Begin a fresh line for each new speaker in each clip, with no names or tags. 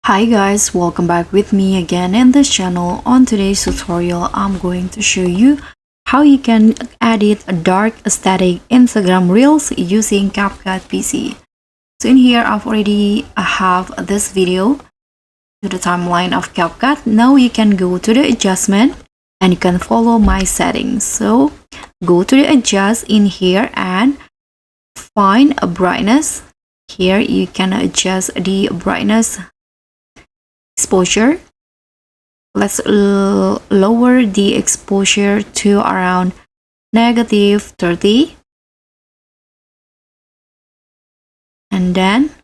Hi guys, welcome back with me again in this channel. On today's tutorial, I'm going to show you how you can edit a dark aesthetic Instagram Reels using CapCut PC. So in here, I've already have this video to the timeline of CapCut. Now you can go to the adjustment and you can follow my settings. So go to the adjust in here and find a brightness. Here you can adjust the brightness exposure. Let's lower the exposure to around -30, and then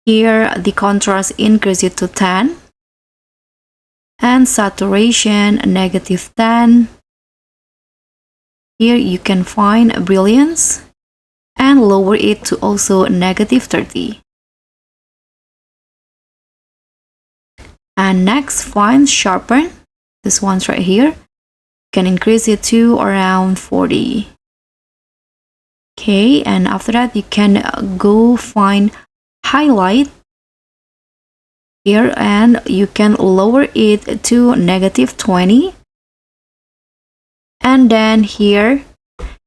here the contrast increase it to 10 and saturation -10. Here you can find brilliance and lower it to also -30. And next, find sharpen. This one's right here. You can increase it to around 40. Okay, and after that, you can go find highlight here and you can lower it to -20. And then here,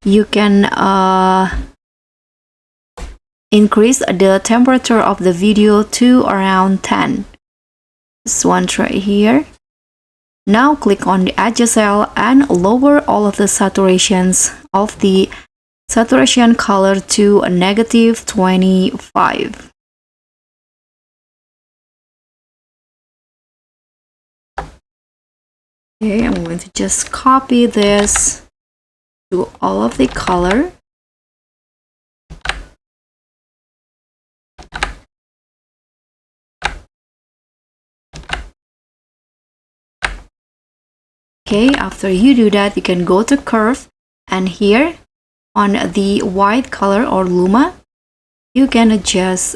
you can increase the temperature of the video to around 10. This one's right here. Now click on the adjust cell and lower all of the saturations of the saturation color to a -25. Okay, I'm going to just copy this to all of the color. Okay, after you do that, you can go to curve and here on the white color or luma, you can adjust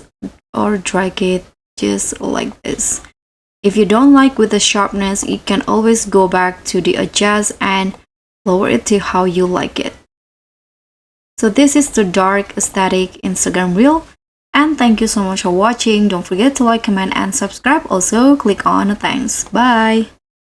or drag it just like this. If you don't like with the sharpness, you can always go back to the adjust and lower it to how you like it. So this is the dark aesthetic Instagram reel. And thank you so much for watching. Don't forget to like, comment, and subscribe. Also, click on the thanks. Bye.